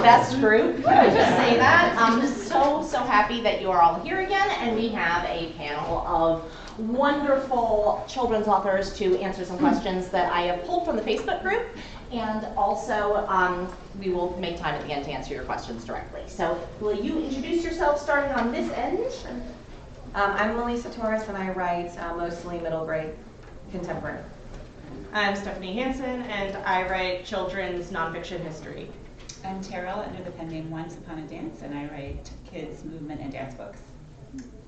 best group. I would just say that. I'm so happy that you are all here again, and we have a panel of wonderful children's authors to answer some questions that I have pulled from the Facebook group, and also we will make time at the end to answer your questions directly. So will you introduce yourself starting on this end? I'm Melisa Torres, and I write mostly middle grade contemporary. I'm Stephanie Hanson, and I write children's nonfiction history. I'm Terrel, under the pen name Once Upon a Dance, and I write kids, movement, and dance books.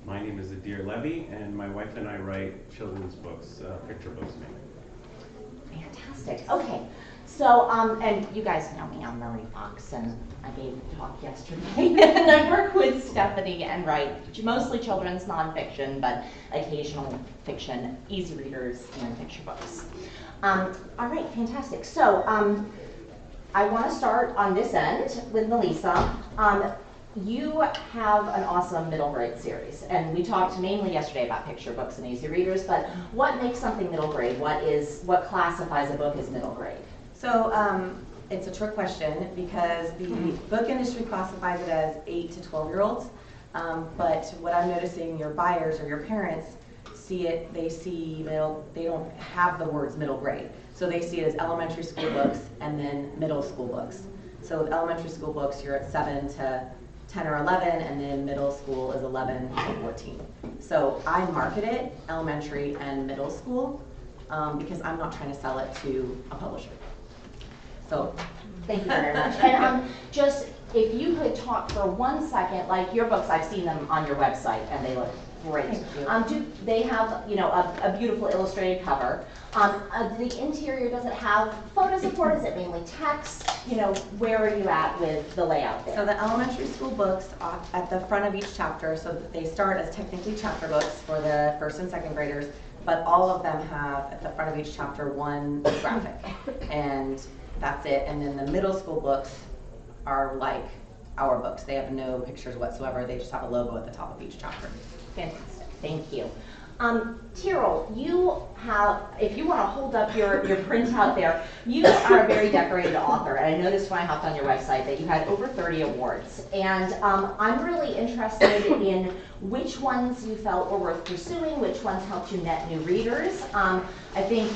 My name is Adir Levy, and my wife and I write children's books, picture books mainly. Fantastic. Okay. So, and you guys know me, I'm Marie Fox, and I gave a talk yesterday, and I work with Stephanie and write mostly children's nonfiction, but occasional fiction, easy readers, and picture books. All right, fantastic. So, I want to start on this end with Melisa. You have an awesome middle grade series, and we talked mainly yesterday about picture books and easy readers, but what makes something middle grade? What classifies a book as middle grade? So it's a trick question because the book industry classifies it as 8 to 12-year-olds, but what I'm noticing, your buyers or your parents see it, they see middle, they don't have the words middle grade. So they see it as elementary school books and then middle school books. So with elementary school books, you're at 7 to 10 or 11, and then middle school is 11 to 14. So I market it elementary and middle school because I'm not trying to sell it to a publisher. So thank you very much. And just if you could talk for 1 second, like your books, I've seen them on your website and they look great. Do they have, you know, a beautiful illustrated cover? The interior, does it have photo support? Is it mainly text? You know, where are you at with the layout there? So the elementary school books at the front of each chapter, so that they start as technically chapter books for the first and second graders, but all of them have at the front of each chapter one graphic, and that's it. And then the middle school books are like our books. They have no pictures whatsoever. They just have a logo at the top of each chapter. Fantastic, thank you. Terrel, you have, if you want to hold up your printout there, you are a very decorated author, and I noticed when I hopped on your website that you had over 30 awards. And I'm really interested in which ones you felt were worth pursuing, which ones helped you net new readers. I think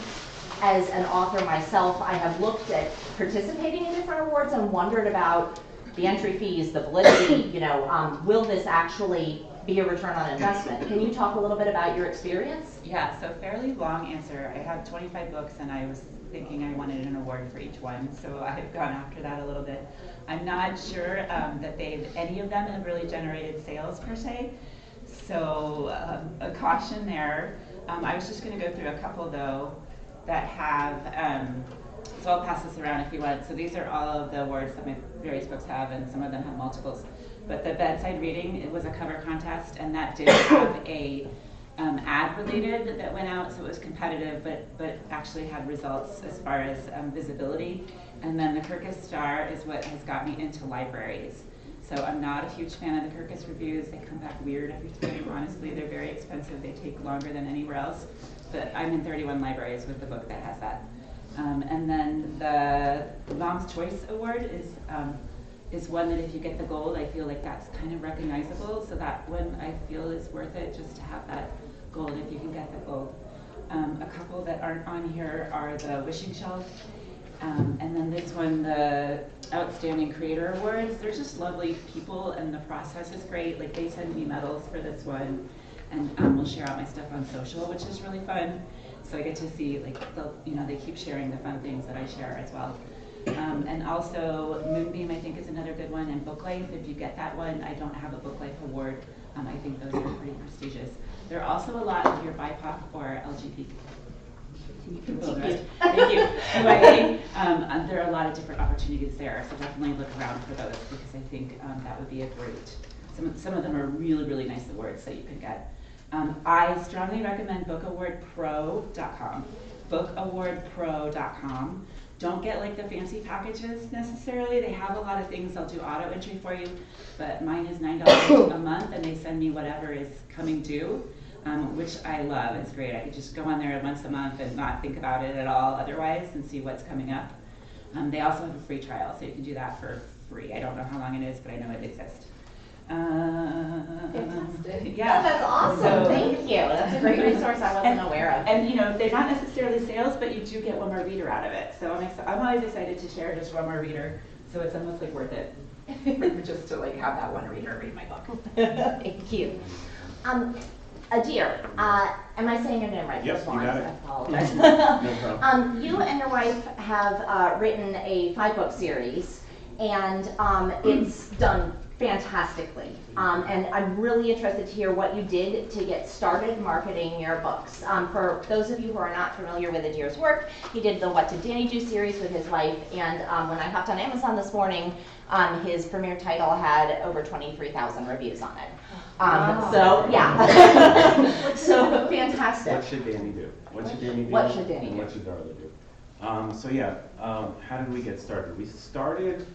as an author myself, I have looked at participating in different awards and wondered about the entry fees, the validity, you know, will this actually be a return on investment? Can you talk a little bit about your experience? Yeah, so fairly long answer. I have 25 books, and I was thinking I wanted an award for each one, so I've gone after that a little bit. I'm not sure that any of them have really generated sales per se, so a caution there. I was just going to go through a couple though that have, so I'll pass this around if you want. So these are all of the awards that my various books have, and some of them have multiples. But the bedside reading, it was a cover contest, and that did have a ad related that went out, so it was competitive, but actually had results as far as visibility. And then the Kirkus Star is what has got me into libraries. So I'm not a huge fan of the Kirkus reviews. They come back weird every time. Honestly, they're very expensive. They take longer than anywhere else. But I'm in 31 libraries with the book that has that. And then the Mom's Choice Award is one that if you get the gold, I feel like that's kind of recognizable. So that one I feel is worth it just to have that gold if you can get the gold. A couple that aren't on here are the Wishing Shelf. And then this one, the Outstanding Creator Awards. They're just lovely people, and the process is great. Like, they send me medals for this one, and we'll share out my stuff on social, which is really fun. So I get to see, like, they keep sharing the fun things that I share as well. And also Moonbeam, I think, is another good one, and Book Life. If you get that one, I don't have a Book Life award. I think those are pretty prestigious. There are also a lot of your BIPOC or LGBT. Thank you. Anyway, there are a lot of different opportunities there, so definitely look around for those, because I think that would be a great. Some of them are really, really nice awards that you can get. I strongly recommend bookawardpro.com. Bookawardpro.com. Don't get like the fancy packages necessarily. They have a lot of things. They'll do auto entry for you, but mine is $9 a month, and they send me whatever is coming due, which I love. It's great. I can just go on there once a month and not think about it at all otherwise, and see what's coming up. They also have a free trial, so you can do that for free. I don't know how long it is, but I know it exists. Fantastic. Yeah. Oh, that's awesome. So- Thank you. That's a great resource I wasn't aware of. And you know, they're not necessarily sales, but you do get one more reader out of it. So I'm always excited to share just one more reader. So it's almost like worth it just to like have that one reader read my book. Thank you. Adir, am I saying your name right? Yep, First you one, got it. I apologize. No problem. You and your wife have written a 5-book series, and it's done fantastically. And I'm really interested to hear what you did to get started marketing your books. For those of you who are not familiar with Adir's work, he did the What Did Danny Do series with his wife, and when I hopped on Amazon this morning, his premiere title had over 23,000 reviews on it. Wow. So, yeah. So, fantastic. What should Danny do? What should Danny do? What should Danny and do? What should Darla do? So yeah, how did we get started? We started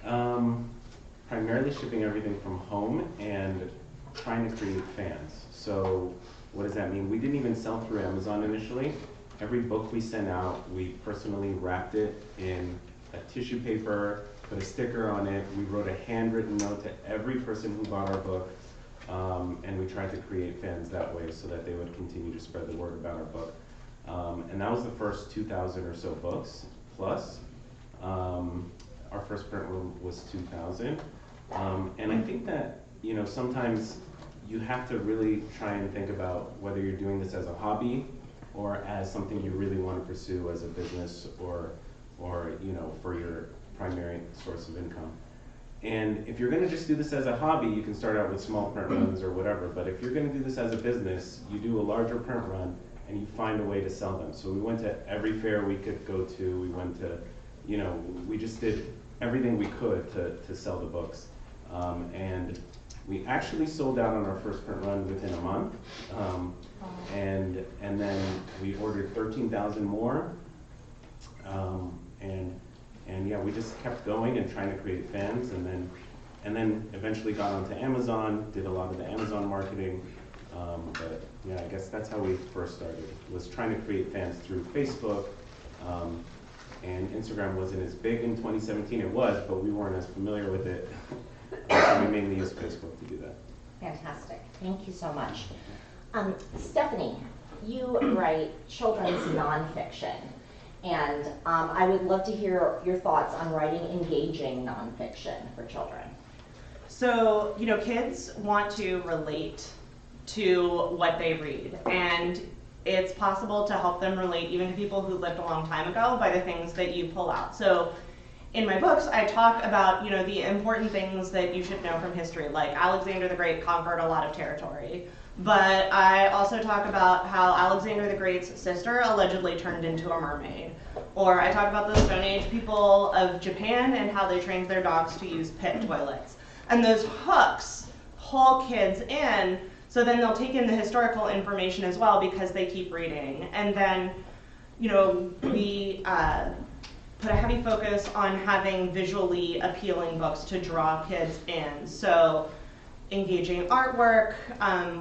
primarily shipping everything from home and trying to create fans. So what does that mean? We didn't even sell through Amazon initially. Every book we sent out, we personally wrapped it in a tissue paper, put a sticker on it. We wrote a handwritten note to every person who bought our book, and we tried to create fans that way so that they would continue to spread the word about our book. And that was the first 2,000 or so books, plus our first print run was 2,000. And I think that, you know, sometimes you have to really try and think about whether you're doing this as a hobby or as something you really want to pursue as a business or you know, for your primary source of income. And if you're going to just do this as a hobby, you can start out with small print runs or whatever. But if you're going to do this as a business, you do a larger print run and you find a way to sell them. So we went to every fair we could go to. We went to, you know, we just did everything we could to sell the books. And we actually sold out on our first print run within a month. And then we ordered 13,000 more. And yeah, we just kept going and trying to create fans, and then eventually got onto Amazon, did a lot of the Amazon marketing. But yeah, I guess that's how we first started, was trying to create fans through Facebook. And Instagram wasn't as big in 2017. It was, but we weren't as familiar with it. So we mainly used Facebook to do that. Fantastic. Thank you so much. Stephanie, you write children's nonfiction. And I would love to hear your thoughts on writing engaging nonfiction for children. So, you know, kids want to relate to what they read, and it's possible to help them relate even to people who lived a long time ago by the things that you pull out. So in my books, I talk about, you know, the important things that you should know from history, like Alexander the Great conquered a lot of territory. But I also talk about how Alexander the Great's sister allegedly turned into a mermaid. Or I talk about the Stone Age people of Japan and how they trained their dogs to use pit toilets. And those hooks pull kids in, so then they'll take in the historical information as well because they keep reading. And then, you know, we put a heavy focus on having visually appealing books to draw kids in. So engaging artwork.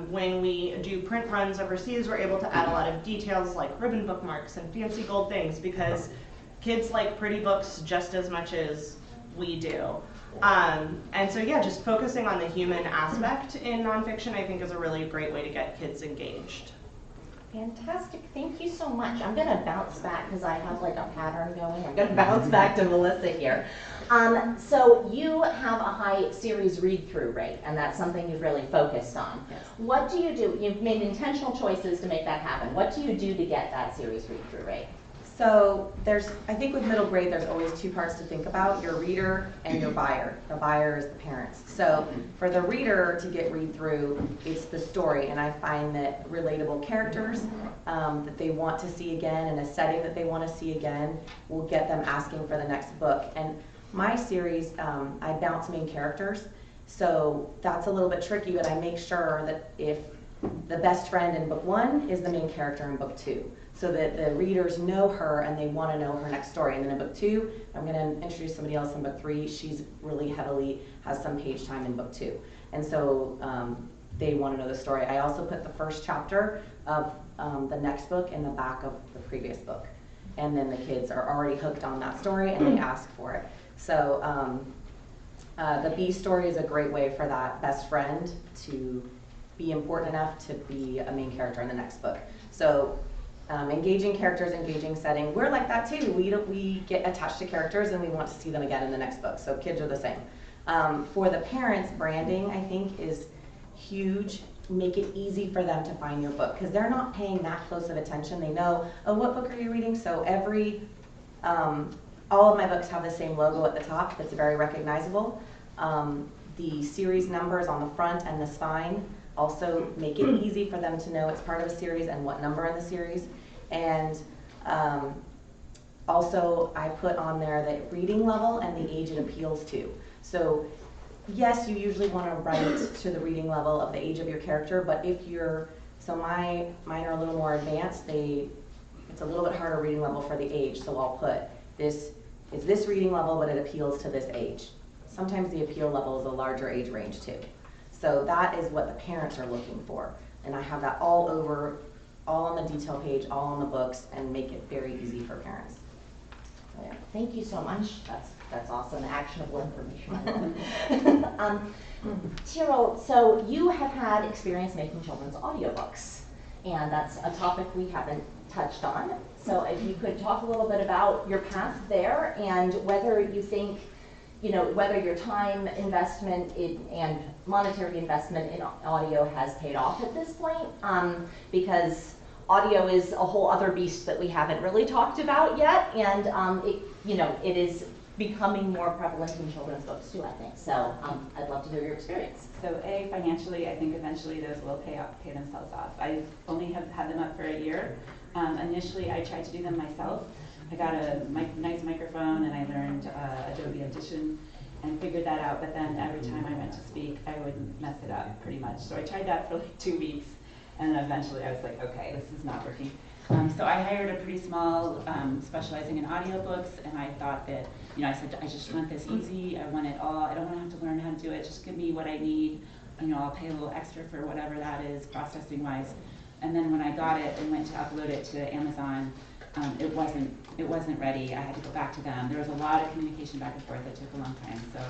When we do print runs overseas, we're able to add a lot of details like ribbon bookmarks and fancy gold things because kids like pretty books just as much as we do. And so yeah, just focusing on the human aspect in nonfiction I think is a really great way to get kids engaged. Fantastic. Thank you so much. I'm going to bounce back because I have like a pattern going. I'm going to bounce back to Melissa here. So you have a high series read-through rate, and that's something you've really focused on. Yes. What do you do? You've made intentional choices to make that happen. What do you do to get that series read-through rate? So I think with middle grade, there's always two parts to think about, your reader and your buyer. The buyer is the parents. So for the reader to get read through, it's the story. And I find that relatable characters that they want to see again and a setting that they want to see again will get them asking for the next book. And my series, I bounce main characters. So that's a little bit tricky, but I make sure that if the best friend in book 1 is the main character in book 2. So that the readers know her and they want to know her next story. And then in book 2, I'm going to introduce somebody else in book 3. She's really heavily has some page time in book 2. And so they want to know the story. I also put the first chapter of the next book in the back of the previous book. And then the kids are already hooked on that story and they ask for it. So the B story is a great way for that best friend to be important enough to be a main character in the next book. So engaging characters, engaging setting, we're like that too. We get attached to characters and we want to see them again in the next book. So kids are the same. For the parents, branding I think is huge. Make it easy for them to find your book because they're not paying that close of attention. They know, oh, what book are you reading? So all of my books have the same logo at the top that's very recognizable. The series numbers on the front and the spine also make it easy for them to know it's part of a series and what number in the series. And also I put on there the reading level and the age it appeals to. So yes, you usually want to write to the reading level of the age of your character, but if you're, so mine are a little more advanced, it's a little bit harder reading level for the age, so I'll put this is this reading level, but it appeals to this age. Sometimes the appeal level is a larger age range too. So that is what the parents are looking for. And I have that all over, all on the detail page, all on the books, and make it very easy for parents. So, yeah. Thank you so much. That's awesome, actionable information. I love it. Terrel, so you have had experience making children's audiobooks, and that's a topic we haven't touched on. So if you could talk a little bit about your path there and whether you think, whether your time investment and monetary investment in audio has paid off at this point, because audio is a whole other beast that we haven't really talked about yet, and it is becoming more prevalent in children's books too, I think. So I'd love to hear your experience. So financially, I think eventually those will pay themselves off. I only have had them up for a year. Initially, I tried to do them myself. I got a nice microphone and I learned Adobe Audition and figured that out, but then every time I went to speak, I would mess it up pretty much. So I tried that for like 2 weeks, and then eventually I was like, okay, this is not working. So I hired a pretty small, specializing in audiobooks, and I thought that, I said, I just want this easy, I want it all, I don't want to have to learn how to do it, just give me what I need, I'll pay a little extra for whatever that is, processing-wise. And then when I got it and went to upload it to Amazon, it wasn't ready. I had to go back to them. There was a lot of communication back and forth. It took a long time. So,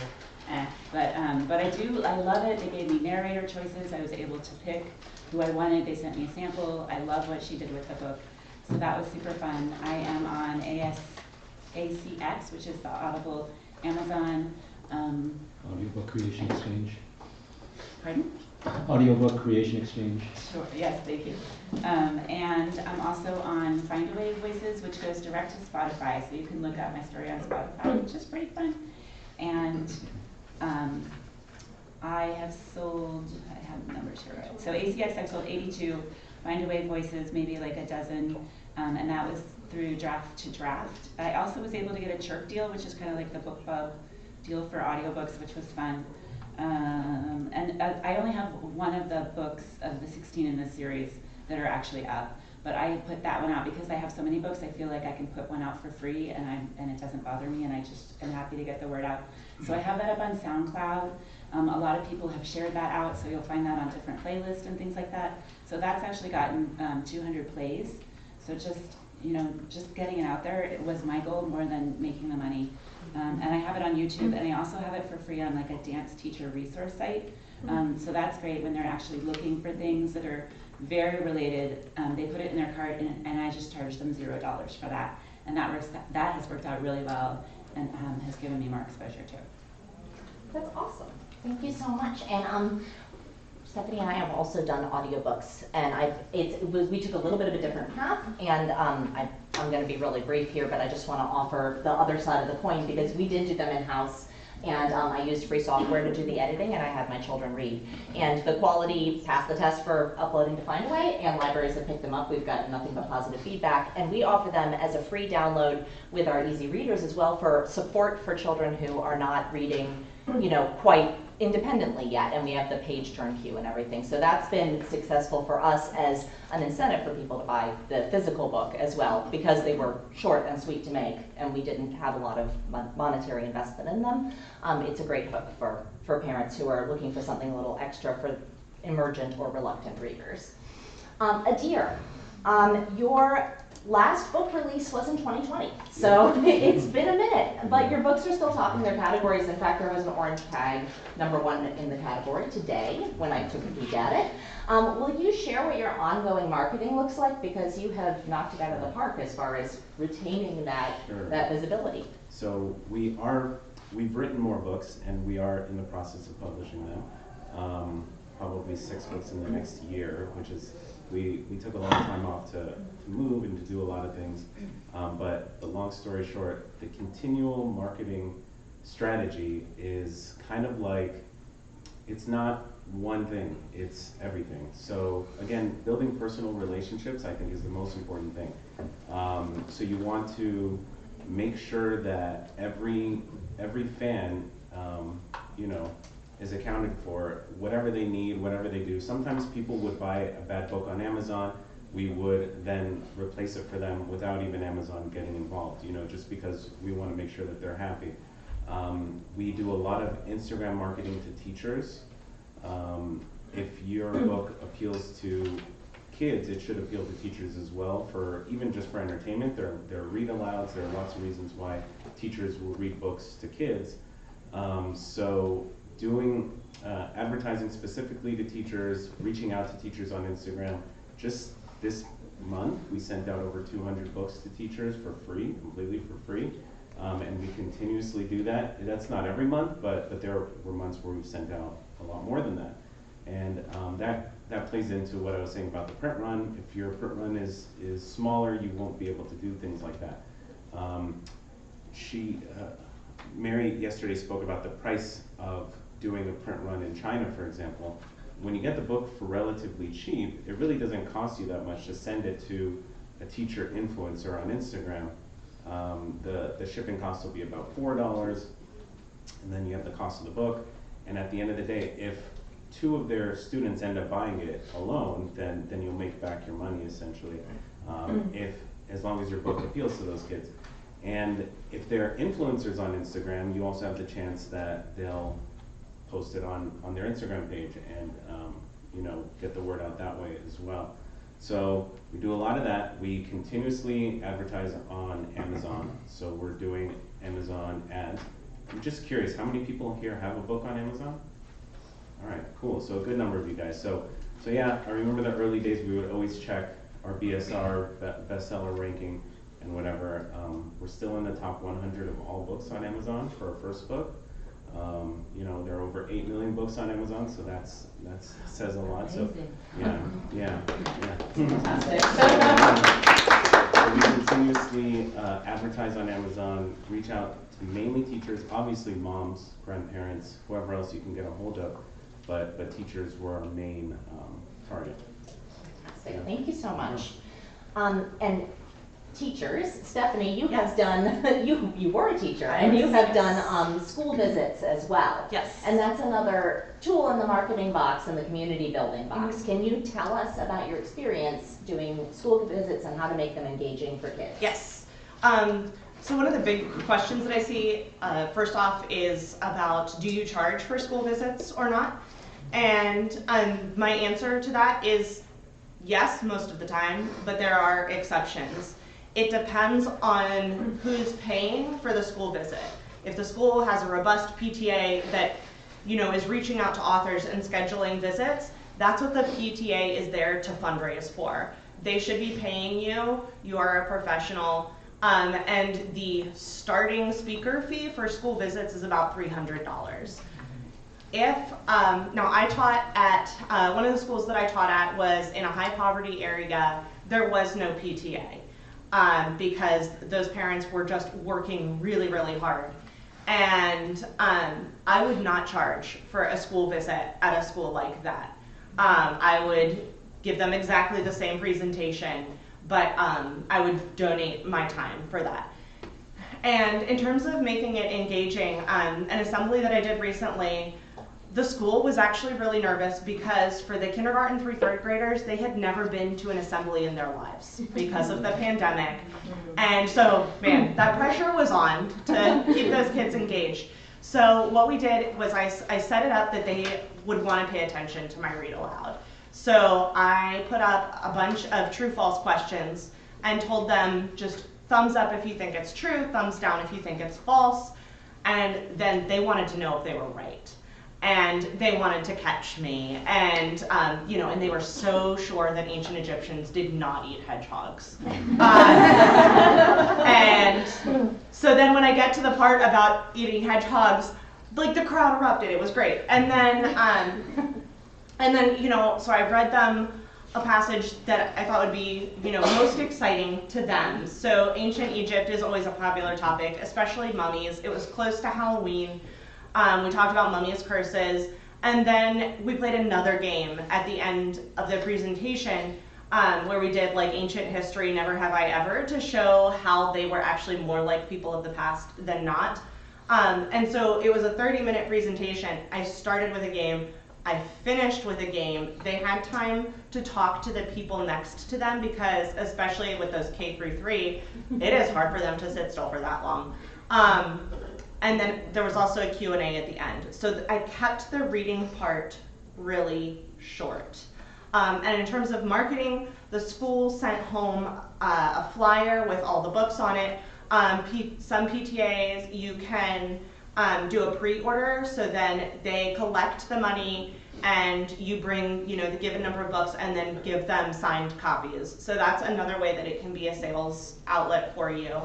but I love it. They gave me narrator choices. I was able to pick who I wanted. They sent me a sample. I love what she did with the book. So that was super fun. I am on ACX, which is the Audible Amazon. Audiobook Creation Exchange. Pardon? Audiobook Creation Exchange. Sure, yes, thank you. And I'm also on Findaway Voices, which goes direct to Spotify, so you can look up my story on Spotify, which is pretty fun. And I have the numbers here right. So ACX, I've sold 82, Findaway Voices, maybe like a dozen, and that was through draft to draft. I also was able to get a chirp deal, which is kind of like the BookBub deal for audiobooks, which was fun. And I only have one of the books of the 16 in this series that are actually up, but I put that one out because I have so many books. I feel like I can put one out for free, and it doesn't bother me, and I just am happy to get the word out. So I have that up on SoundCloud. A lot of people have shared that out, so you'll find that on different playlists and things like that. So that's actually gotten 200 plays. So just getting it out there, it was my goal more than making the money. And I have it on YouTube, and I also have it for free on like a dance teacher resource site. So that's great when they're actually looking for things that are very related. They put it in their cart, and I just charge them $0 for that. And that has worked out really well, and has given me more exposure too. That's awesome. Thank you so much. And Stephanie and I have also done audiobooks, and we took a little bit of a different path, and I'm going to be really brief here, but I just want to offer the other side of the coin because we did do them in-house, and I used free software to do the editing, and I had my children read. And the quality passed the test for uploading to Findaway, and libraries have picked them up. We've gotten nothing but positive feedback, and we offer them as a free download with our easy readers as well for support for children who are not reading, quite independently yet, and we have the page turn queue and everything. So that's been successful for us as an incentive for people to buy the physical book as well, because they were short and sweet to make, and we didn't have a lot of monetary investment in them. It's a great hook for parents who are looking for something a little extra for emergent or reluctant readers. Adir, your last book release was in 2020, so it's been a minute, but your books are still topping their categories. In fact, there was an orange tag, #1 in the category today when I took a peek at it. Will you share what your ongoing marketing looks like? Because you have knocked it out of the park as far as retaining that, Sure. that visibility. So we've written more books, and we are in the process of publishing them. Probably 6 books in the next year, which is, we took a long time off to move and to do a lot of things. But the long story short, the continual marketing strategy is kind of like, it's not one thing, it's everything. So again, building personal relationships, I think, is the most important thing. So you want to make sure that every fan, is accounted for, whatever they need, whatever they do. Sometimes people would buy a bad book on Amazon. We would then replace it for them without even Amazon getting involved, just because we want to make sure that they're happy. We do a lot of Instagram marketing to teachers. If your book appeals to kids, it should appeal to teachers as well, even just for entertainment. There are read-alouds. There are lots of reasons why teachers will read books to kids. So doing advertising specifically to teachers, reaching out to teachers on Instagram. Just this month, we sent out over 200 books to teachers for free, completely for free. And we continuously do that. That's not every month, but there were months where we've sent out a lot more than that. And that plays into what I was saying about the print run. If your print run is smaller, you won't be able to do things like that. Mary yesterday spoke about the price of doing a print run in China, for example. When you get the book for relatively cheap, it really doesn't cost you that much to send it to a teacher influencer on Instagram. The shipping cost will be about $4, and then you have the cost of the book. And at the end of the day, if 2 of their students end up buying it alone, then you'll make back your money essentially, as long as your book appeals to those kids. And if they're influencers on Instagram, you also have the chance that they'll post it on their Instagram page and get the word out that way as well. So we do a lot of that. We continuously advertise on Amazon. So we're doing Amazon ads. I'm just curious, how many people here have a book on Amazon? All right, cool. So a good number of you guys. So yeah, I remember the early days. We would always check our BSR, bestseller ranking, and whatever. We're still in the top 100 of all books on Amazon for our first book. There are over 8 million books on Amazon, so that says a lot. So yeah. So we continuously advertise on Amazon, reach out to mainly teachers, obviously moms, grandparents, whoever else you can get a hold of, but teachers were our main target. Fantastic. Thank you so much. And teachers, Stephanie, you have done, you were a teacher, and you have done school visits as well. Yes. And that's another tool in the marketing box and the community building box. Can you tell us about your experience doing school visits and how to make them engaging for kids? Yes. So one of the big questions that I see, first off, is about, do you charge for school visits or not? And my answer to that is yes, most of the time, but there are exceptions. It depends on who's paying for the school visit. If the school has a robust PTA that, is reaching out to authors and scheduling visits, that's what the PTA is there to fundraise for. They should be paying you. You are a professional. And the starting speaker fee for school visits is about $300. Now I taught at, one of the schools that I taught at was in a high poverty area. There was no PTA. Because those parents were just working really, really hard. And I would not charge for a school visit at a school like that. I would give them exactly the same presentation, but I would donate my time for that. And in terms of making it engaging, an assembly that I did recently, the school was actually really nervous because for the kindergarten through 3rd graders, they had never been to an assembly in their lives because of the pandemic. And so, man, that pressure was on to keep those kids engaged. So what we did was I set it up that they would want to pay attention to my read aloud. So I put up a bunch of true-false questions and told them just thumbs up if you think it's true, thumbs down if you think it's false, and then they wanted to know if they were right. And they wanted to catch me, and and they were so sure that ancient Egyptians did not eat hedgehogs. And so then when I get to the part about eating hedgehogs, like the crowd erupted. It was great. And then so I read them a passage that I thought would be, most exciting to them. So ancient Egypt is always a popular topic, especially mummies. It was close to Halloween. We talked about mummies' curses, and then we played another game at the end of the presentation where we did like ancient history, never have I ever, to show how they were actually more like people of the past than not. And so it was a 30-minute presentation. I started with a game. I finished with a game. They had time to talk to the people next to them because, especially with those K through 3, it is hard for them to sit still for that long. And then there was also a Q&A at the end. So I kept the reading part really short. And in terms of marketing, the school sent home a flyer with all the books on it. Some PTAs, you can do a pre-order, so then they collect the money and you bring the given number of books and then give them signed copies. So that's another way that it can be a sales outlet for you.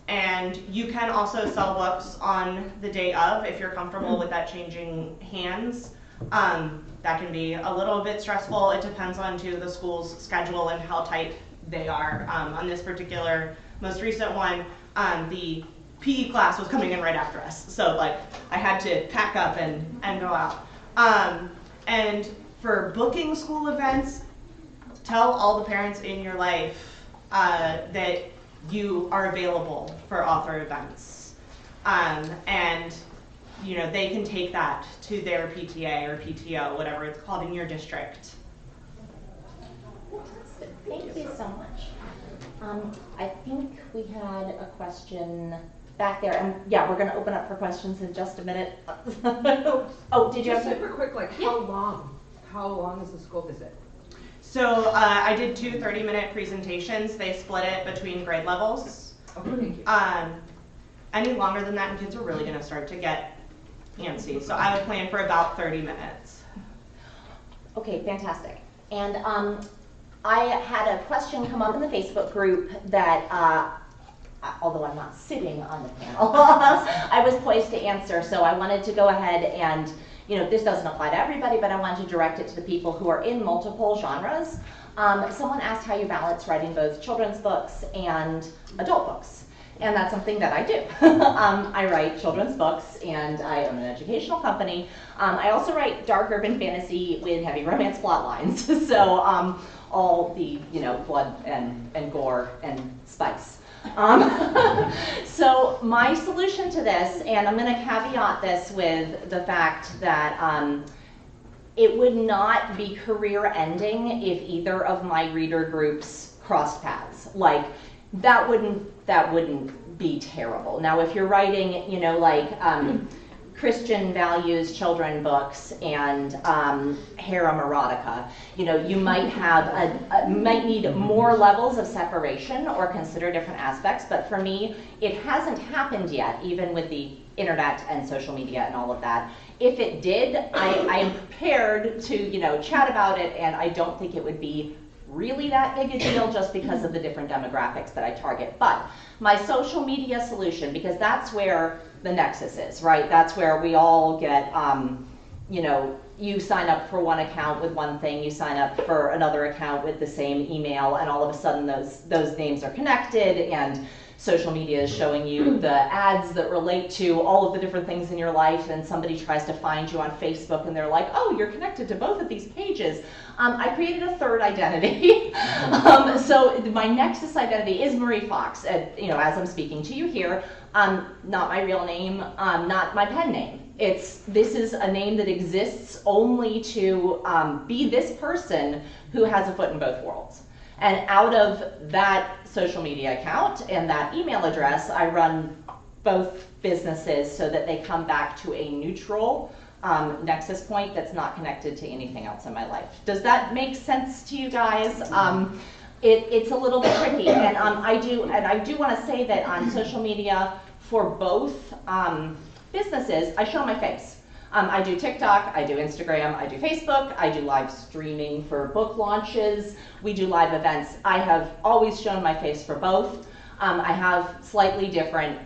And you can also sell books on the day of if you're comfortable with that changing hands. That can be a little bit stressful. It depends on the school's schedule and how tight they are. On this particular most recent one, the PE class was coming in right after us. So I had to pack up and go out. And for booking school events, tell all the parents in your life that you are available for author events. And they can take that to their PTA or PTO, whatever it's called in your district. Fantastic. Thank you so much. I think we had a question back there, and yeah, we're going to open up for questions in just a minute. Oh, did you Just have super quick, how long? How long is the school visit? So I did 2 30-minute presentations. They split it between grade levels. Okay, thank you. Any longer than that, and kids are really going to start to get antsy. So I would plan for about 30 minutes. Okay, fantastic. And I had a question come up in the Facebook group that, although I'm not sitting on the panel, I was poised to answer. So I wanted to go ahead and, this doesn't apply to everybody, but I wanted to direct it to the people who are in multiple genres. Someone asked how you balance writing both children's books and adult books. And that's something that I do. I write children's books and I own an educational company. I also write dark urban fantasy with heavy romance plot lines. So all the blood and gore and spice. So my solution to this, and I'm going to caveat this with the fact that it would not be career ending if either of my reader groups crossed paths. That wouldn't be terrible. Now, if you're writing, Christian values children books and harem erotica, you might have might need more levels of separation or consider different aspects. But for me, it hasn't happened yet, even with the internet and social media and all of that. If it did, I am prepared to chat about it, and I don't think it would be really that big a deal just because of the different demographics that I target. But my social media solution, because that's where the nexus is, right? That's where we all get, you sign up for one account with one thing, you sign up for another account with the same email, and all of a sudden those names are connected, and social media is showing you the ads that relate to all of the different things in your life, and somebody tries to find you on Facebook and they're like, oh, you're connected to both of these pages. I created a third identity. So my Nexus identity is Marie Fox, as I'm speaking to you here. Not my real name, not my pen name. This is a name that exists only to be this person who has a foot in both worlds. And out of that social media account and that email address, I run both businesses so that they come back to a neutral nexus point that's not connected to anything else in my life. Does that make sense to you guys? it's a little bit tricky, and I do want to say that on social media for both businesses, I show my face. I do TikTok, I do Instagram, I do Facebook, I do live streaming for book launches, we do live events. I have always shown my face for both. I have slightly different,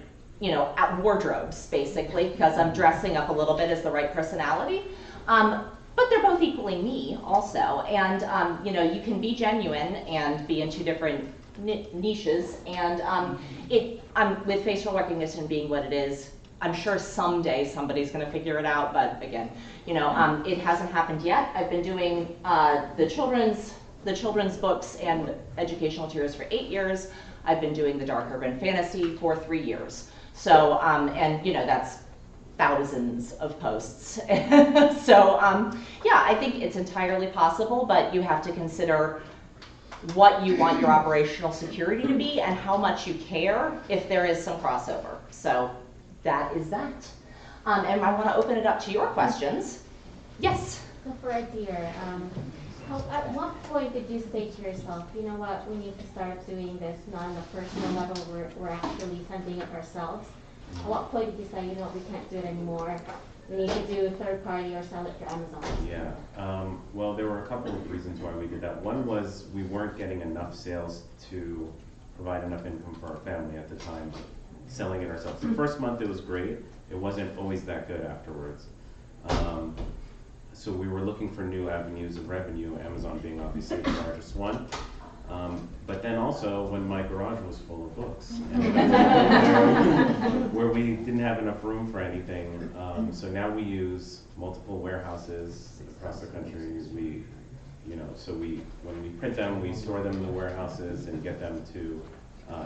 wardrobes basically, because I'm dressing up a little bit as the right personality. But they're both equally me also, and you can be genuine and be in two different niches, and with facial recognition being what it is, I'm sure someday somebody's going to figure it out, but again, it hasn't happened yet. I've been doing the children's books and educational materials for 8 years. I've been doing the dark urban fantasy for 3 years. So, that's thousands of posts. So, I think it's entirely possible, but you have to consider what you want your operational security to be and how much you care if there is some crossover. So that is that. And I want to open it up to your questions. Yes? So for Adir, at what point did you say to yourself, you know what, we need to start doing this not on a personal level, we're actually sending it ourselves? At what point did you say, you know what, we can't do it anymore, we need to do a third party or sell it to Amazon? Yeah, well, there were a couple of reasons why we did that. One was we weren't getting enough sales to provide enough income for our family at the time, selling it ourselves. The first month it was great, it wasn't always that good afterwards. So we were looking for new avenues of revenue, Amazon being obviously the largest one. But then also when my garage was full of books, where we didn't have enough room for anything. So now we use multiple warehouses across the country. When we print them, we store them in the warehouses and get them to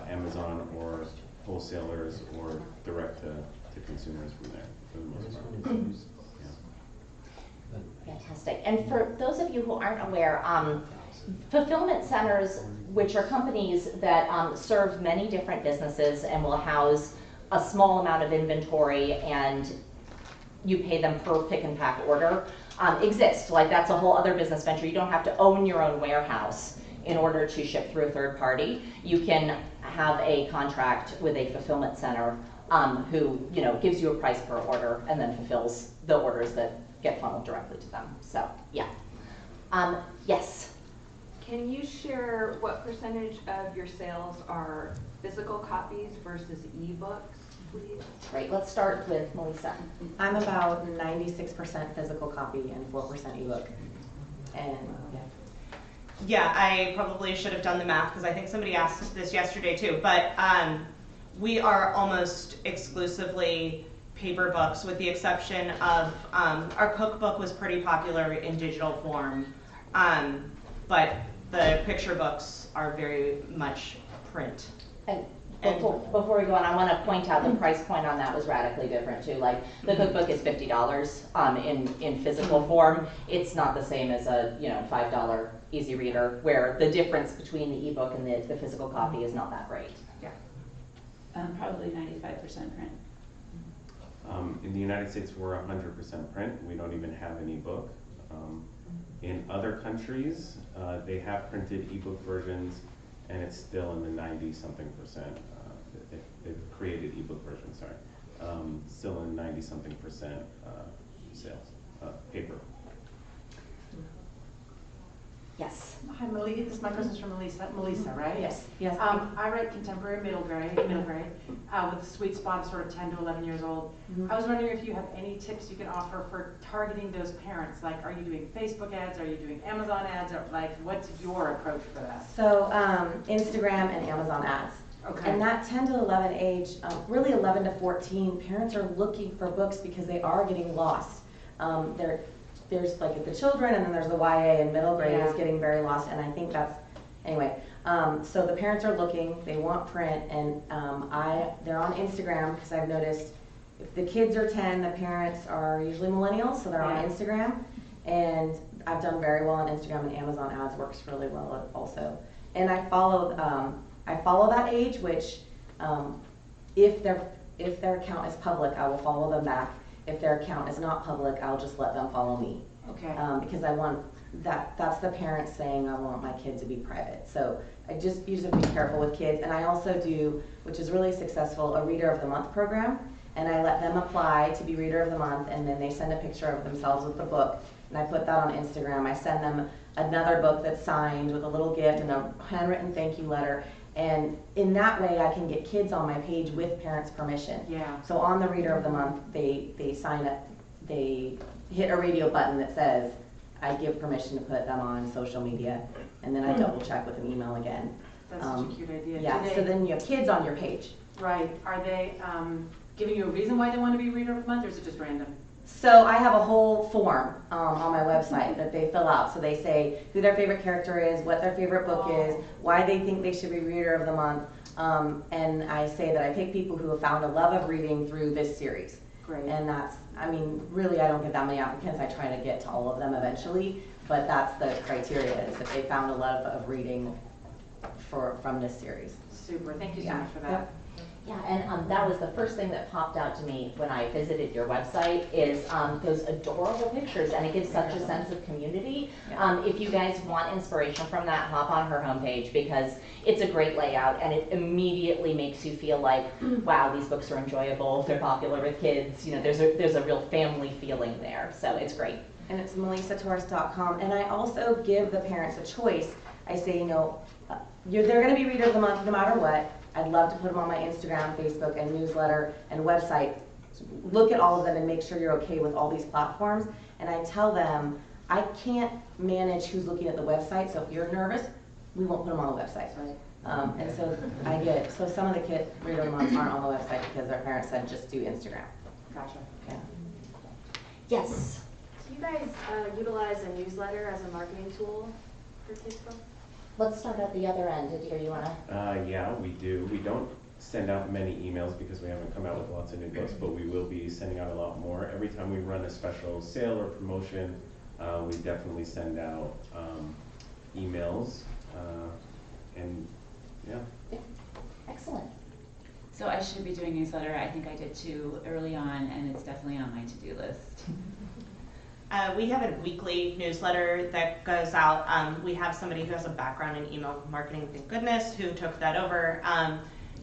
Amazon or wholesalers or direct to consumers from there for the most part. Fantastic. And for those of you who aren't aware, fulfillment centers, which are companies that serve many different businesses and will house a small amount of inventory and you pay them per pick and pack order, exist. Like, that's a whole other business venture. You don't have to own your own warehouse in order to ship through a third party. You can have a contract with a fulfillment center who gives you a price per order and then fulfills the orders that get funneled directly to them. So yeah. Yes. Can you share what percentage of your sales are physical copies versus ebooks, please? Great. Let's start with Melisa. I'm about 96% physical copy and 4% ebook. And Yeah, I probably should have done the math because I think somebody asked this yesterday too, but we are almost exclusively paper books with the exception of our cookbook was pretty popular in digital form, but the picture books are very much print. And before we go on, I want to point out the price point on that was radically different too. Like, the cookbook is $50 in physical form. It's not the same as a $5 easy reader, where the difference between the ebook and the physical copy is not that great. Yeah. Probably 95% print. In the United States, we're 100% print. We don't even have an ebook. In other countries, they have printed ebook versions, and it's still in the 90-something%. They've created ebook versions, sorry. Still in 90-something% sales, paper. Yes. Hi, Melisa. My question's from Melisa, right? Yes. yes. I write contemporary middle grade, with a sweet spot of sort of 10 to 11 years old. I was wondering if you have any tips you can offer for targeting those parents. Like, are you doing Facebook ads? Are you doing Amazon ads? Or like, what's your approach for that? So Instagram and Amazon ads. Okay. And that 10 to 11 age, really 11 to 14, parents are looking for books because they are getting lost. There's like the children, and then there's the YA and middle grade is getting very lost, and I think that's, anyway. So the parents are looking, they want print, and they're on Instagram because I've noticed if the kids are 10, the parents are usually millennials, so they're on Instagram, and I've done very well on Instagram, and Amazon ads works really well also. And I follow that age, which if their account is public, I will follow them back. If their account is not public, I'll just let them follow me. Okay. Because I want that's the parents saying, I want my kid to be private. So you just have to be careful with kids. And I also do, which is really successful, a Reader of the Month program. And I let them apply to be Reader of the Month, and then they send a picture of themselves with the book. And I put that on Instagram. I send them another book that's signed with a little gift and a handwritten thank you letter. And in that way, I can get kids on my page with parents' permission. Yeah. So on the Reader of the Month, they sign up, they hit a radio button that says, I give permission to put them on social media, and then I double check with an email again. That's such a cute idea. Yeah, so then you have kids on your page. Right. Are they giving you a reason why they want to be Reader of the Month, or is it just random? So I have a whole form on my website that they fill out. So they say who their favorite character is, what their favorite book is, why they think they should be Reader of the Month, and I say that I pick people who have found a love of reading through this series. Great. And that's, I mean, really I don't get that many applicants. I try to get to all of them eventually, but that's the criteria, is if they found a love of reading from this series. Super. Thank you so Yeah. much for that. Yeah, and that was the first thing that popped out to me when I visited your website is those adorable pictures, and it gives such a sense of community. If you guys want inspiration from that, hop on her homepage, because it's a great layout, and it immediately makes you feel like, wow, these books are enjoyable, they're popular with kids, you know, there's a real family feeling there, so it's great. And it's MelisaTorres.com, and I also give the parents a choice. I say, you know, they're going to be Reader of the Month no matter what. I'd love to put them on my Instagram, Facebook, and newsletter, and website. Look at all of them and make sure you're okay with all these platforms. And I tell them, I can't manage who's looking at the website, so if you're nervous, we won't put them on the website. Right. And so some of the kids, Reader of the Month, aren't on the website because their parents said just do Instagram. Gotcha. Yeah. Yes. Do you guys utilize a newsletter as a marketing tool for kids' books? Let's start at the other end. Adir, you wanna? Yeah, we do. We don't send out many emails because we haven't come out with lots of new books, but we will be sending out a lot more. Every time we run a special sale or promotion, we definitely send out emails, and yeah. Excellent. So I should be doing newsletter. I think I did 2 early on, and it's definitely on my to-do list. We have a weekly newsletter that goes out. We have somebody who has a background in email marketing, thank goodness, who took that over.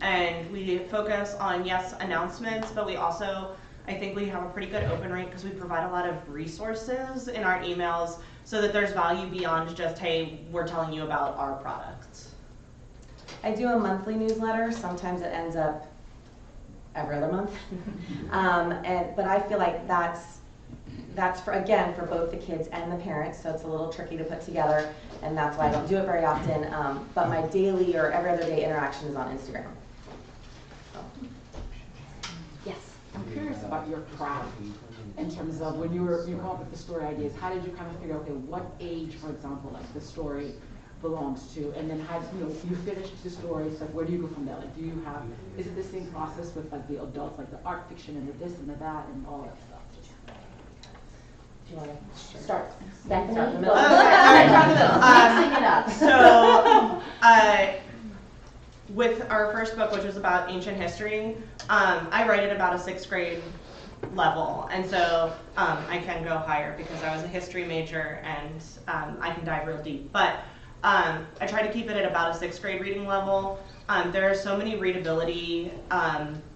And we focus on, yes, announcements, but we also, I think we have a pretty good open rate because we provide a lot of resources in our emails so that there's value beyond just, hey, we're telling you about our products. I do a monthly newsletter. Sometimes it ends up every other month. But I feel like that's for both the kids and the parents, so it's a little tricky to put together, and that's why I don't do it very often. But my daily or every other day interaction is on Instagram. So. Yes. I'm curious about your craft in terms of when you come up with the story ideas. How did you kind of figure out, okay, what age, for example, like the story belongs to, and then how you finish the story? So like, where do you go from there? Like, is it the same process with like the adults, like the art fiction and the this and the that and all that stuff? Do you want to start? Stephanie? Start in the middle. Okay, all right. Mixing it up. So, with our first book, which was about ancient history, I write it about a 6th grade level, and so I can go higher because I was a history major, and I can dive real deep. But I try to keep it at about a 6th grade reading level. There are so many readability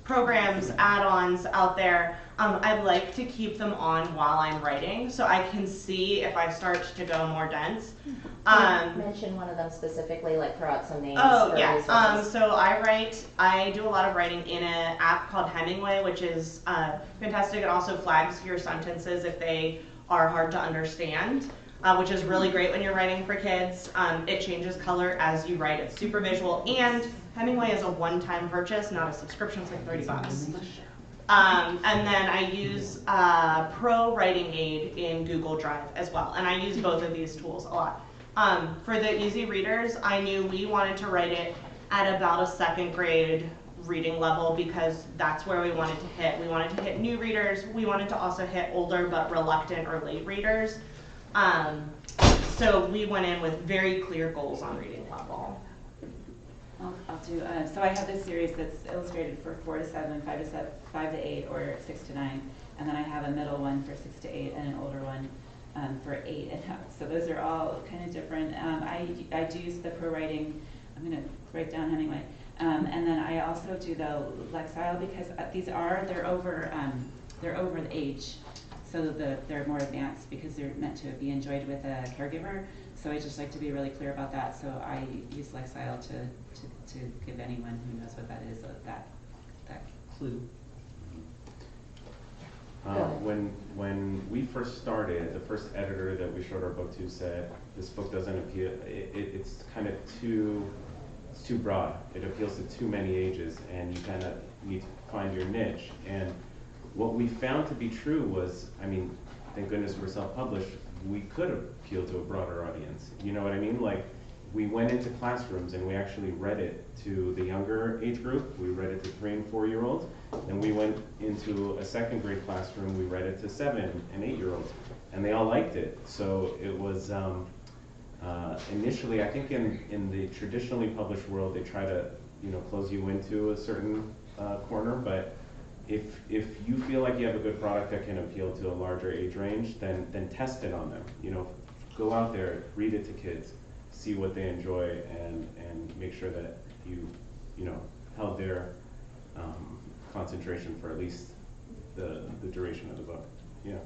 programs, add-ons out there. I'd like to keep them on while I'm writing so I can see if I start to go more dense. Mention one of them specifically, like throw out some names. Oh, yeah. So I do a lot of writing in an app called Hemingway, which is fantastic. It also flags your sentences if they are hard to understand, which is really great when you're writing for kids. It changes color as you write. It's super visual. And Hemingway is a one-time purchase, not a subscription. It's like $30. And then I use Pro Writing Aid in Google Drive as well. And I use both of these tools a lot. For the easy readers, I knew we wanted to write it at about a 2nd grade reading level because that's where we wanted to hit. We wanted to hit new readers. We wanted to also hit older but reluctant or late readers. So we went in with very clear goals on reading level. I'll do, so I have this series that's illustrated for 4 to 7, 5 to 8, or 6 to 9. And then I have a middle one for 6 to 8 and an older one for 8 and up. So those are all kind of different. I do use the pro writing. I'm going to write down Hemingway. And then I also do the Lexile because they're over the age, so they're more advanced because they're meant to be enjoyed with a caregiver. So I just like to be really clear about that. So I use Lexile to give anyone who knows what that is that clue. When we first started, the first editor that we showed our book to said, this book doesn't appeal, it's kind of too broad. It appeals to too many ages, and you kind of need to find your niche. And what we found to be true was, I mean, thank goodness we're self-published, we could appeal to a broader audience. You know what I mean? Like, we went into classrooms and we actually read it to the younger age group. We read it to 3- and 4-year-olds. Then we went into a 2nd grade classroom. We read it to 7- and 8-year-olds, and they all liked it. So it was initially, I think in the traditionally published world, they try to close you into a certain corner. But if you feel like you have a good product that can appeal to a larger age range, then test it on them. Go out there, read it to kids, see what they enjoy, and make sure that you held their concentration for at least the duration of the book. Yeah.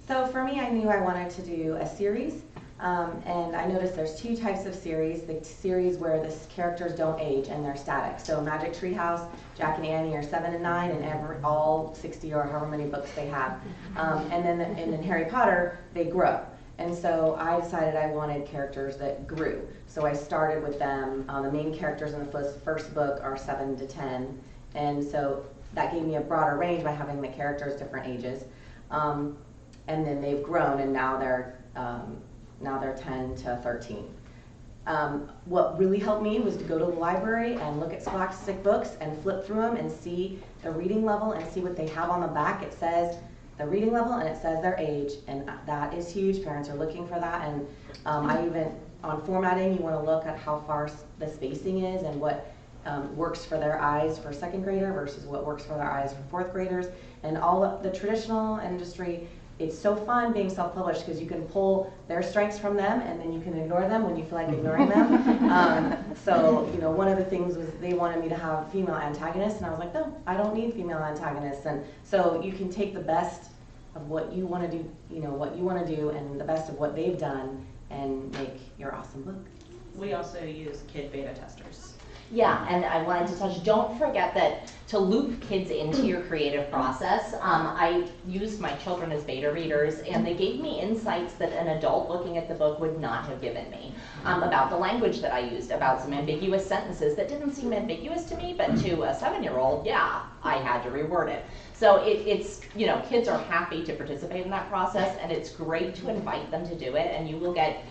So for me, I knew I wanted to do a series, and I noticed there's 2 types of series. The series where the characters don't age and they're static. So Magic Treehouse, Jack and Annie are 7 and 9, and all 60 or however many books they have. And then in Harry Potter, they grow. And so I decided I wanted characters that grew. So I started with them. The main characters in the first book are 7 to 10. And so that gave me a broader range by having the characters different ages. And then they've grown, and now they're 10 to 13. What really helped me was to go to the library and look at scholastic books and flip through them and see the reading level and see what they have on the back. It says the reading level and it says their age, and that is huge. Parents are looking for that. And I even, on formatting, you want to look at how far the spacing is and what works for their eyes for 2nd grader versus what works for their eyes for 4th graders. And all of the traditional industry, it's so fun being self-published because you can pull their strengths from them and then you can ignore them when you feel like ignoring them. So, one of the things was they wanted me to have female antagonists, and I was like, no, I don't need female antagonists. And so you can take the best of what you want to do, and the best of what they've done and make your awesome book. We also use kid beta testers. Yeah, and I wanted to touch, don't forget that to loop kids into your creative process, I used my children as beta readers, and they gave me insights that an adult looking at the book would not have given me, about the language that I used, about some ambiguous sentences that didn't seem ambiguous to me, but to a 7-year-old, yeah, I had to reword it. So it's, kids are happy to participate in that process, and it's great to invite them to do it, and you will get,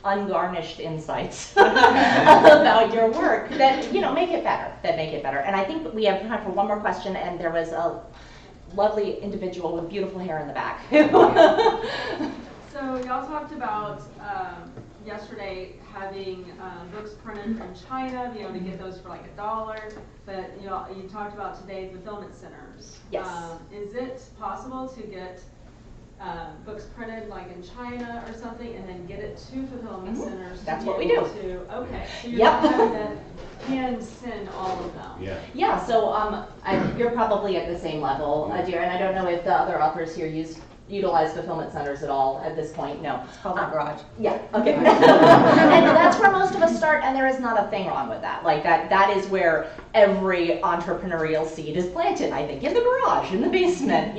ungarnished insights about your work that make it better. And I think we have time for one more question, and there was a lovely individual with beautiful hair in the back. So y'all talked about yesterday having books printed from China, being able to get those for like $1, but you talked about today fulfillment centers. Yes. Is it possible to get books printed like in China or something, and then get it to fulfillment centers? That's what we do. Okay, so you're Yep. not having to hand send all of them. Yeah. Yeah, so you're probably at the same level, Adir, and I don't know if the other authors here utilize fulfillment centers at all at this point. No. It's called my garage. Yeah, okay. And that's where most of us start, and there is not a thing wrong with that. Like that is where every entrepreneurial seed is planted, I think, in the garage, in the basement,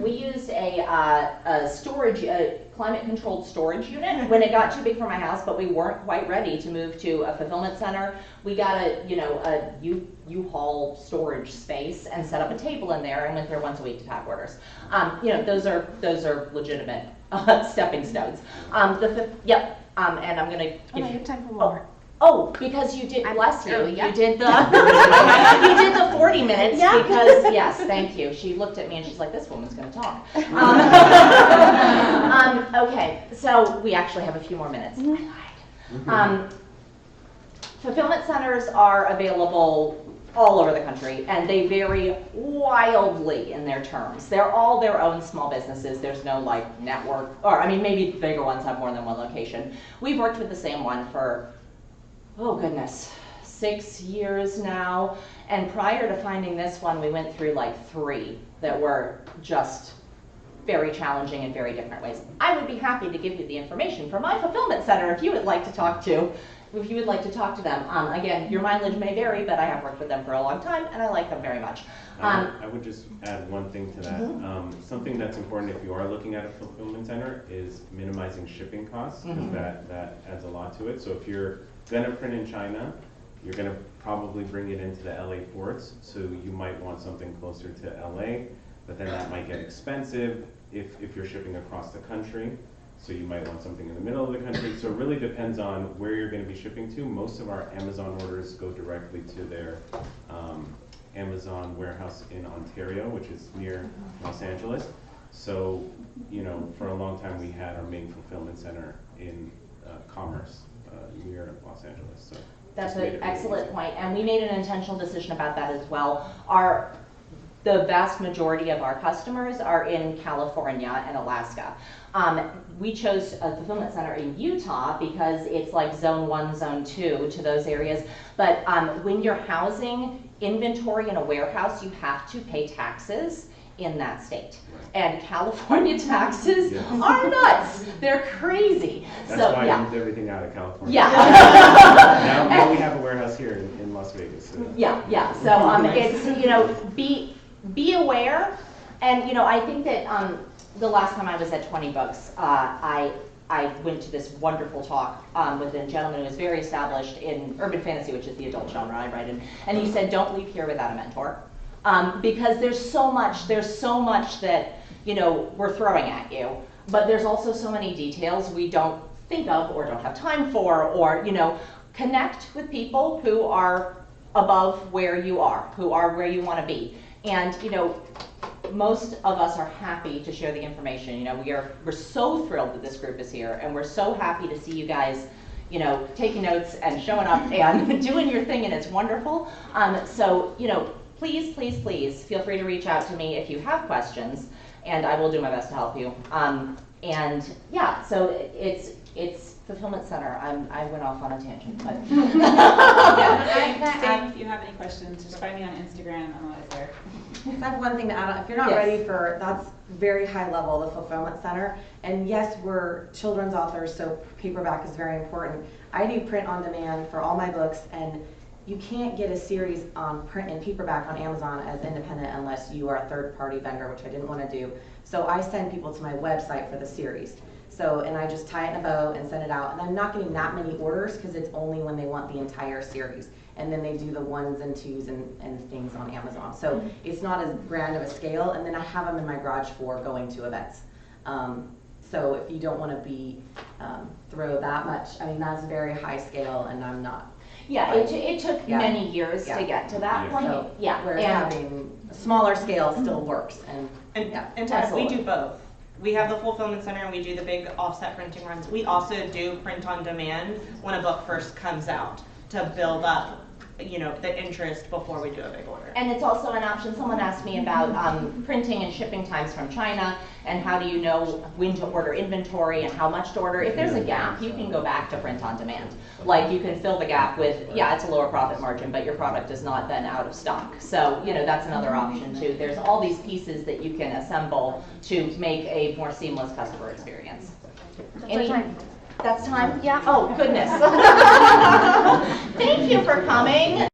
we used a storage, climate-controlled storage unit when it got too big for my house, but we weren't quite ready to move to a fulfillment center. We got a U-Haul storage space and set up a table in there and went there once a week to pack orders. Those are legitimate stepping stones. And I'm gonna give I have time for more. Oh, because you did, bless you, yeah. you did the 40 minutes because, yes, thank you. She looked at me and she's like, this woman's gonna talk. Okay, so we actually have a few more minutes. I lied. Fulfillment centers are available all over the country, and they vary wildly in their terms. They're all their own small businesses. There's no like network, or I mean, maybe the bigger ones have more than one location. We've worked with the same one for, oh goodness, 6 years now. And prior to finding this one, we went through like 3 that were just very challenging in very different ways. I would be happy to give you the information from my fulfillment center if you would like to talk to them. Again, your mileage may vary, but I have worked with them for a long time and I like them very much. I would just add one thing to that. Something that's important if you are looking at a fulfillment center is minimizing shipping costs, because that adds a lot to it. So if you're gonna print in China, you're gonna probably bring it into the LA ports, so you might want something closer to LA, but then that might get expensive if you're shipping across the country. So you might want something in the middle of the country. So it really depends on where you're going to be shipping to. Most of our Amazon orders go directly to their Amazon warehouse in Ontario, which is near Los Angeles. So, you know, for a long time we had our main fulfillment center in Commerce, near Los Angeles. So that's an excellent point, and we made an intentional decision about that as well. The vast majority of our customers are in California and Alaska. We chose a fulfillment center in Utah because it's like zone 1, zone 2 to those areas. But when you're housing inventory in a warehouse, you have to pay taxes in that state. And California taxes are nuts. They're crazy. That's so, why yeah. I moved everything out of California. Yeah. now we have a warehouse here in Las Vegas. So. Yeah. So it's, you know, be aware. And, you know, I think that the last time I was at 20Books, I went to this wonderful talk with a gentleman who was very established in urban fantasy, which is the adult genre I write in, and he said, don't leave here without a mentor, because there's so much that, you know, we're throwing at you, but there's also so many details we don't think of or don't have time for, or, you know, connect with people who are above where you are, who are where you want to be. And, you know, most of us are happy to share the information. You know, we're so thrilled that this group is here, and we're so happy to see you guys, you know, taking notes and showing up and doing your thing, and it's wonderful. So, you know, please feel free to reach out to me if you have questions, and I will do my best to help you. And yeah, so it's fulfillment center. I went off on a tangent, but Same, if you have any questions, just find me on Instagram. I'm always there. I have one thing to add on. If you're not ready for, that's very high level, the fulfillment center. And yes, we're children's authors, so paperback is very important. I do print on demand for all my books, and you can't get a series on print and paperback on Amazon as independent unless you are a third-party vendor, which I didn't want to do. So I send people to my website for the series. So, and I just tie it in a bow and send it out. And I'm not getting that many orders because it's only when they want the entire series. And then they do the 1s and 2s and things on Amazon. So it's not as grand of a scale. And then I have them in my garage for going to events. So if you don't want to be, throw that much, I mean, that's very high scale, and I'm not. Yeah, it took many years to get to that point. So, yeah, whereas having a smaller scale still works. And Tess, we do both. We have the fulfillment center and we do the big offset printing runs. We also do print on demand when a book first comes out to build up, you know, the interest before we do a big order. And it's also an option. Someone asked me about printing and shipping times from China, and how do you know when to order inventory and how much to order. If there's a gap, you can go back to print on demand. Like, you can fill the gap with, it's a lower profit margin, but your product is not then out of stock. So, you know, that's another option too. There's all these pieces that you can assemble to make a more seamless customer experience. That's time? Yeah. Oh, goodness. Thank you for coming.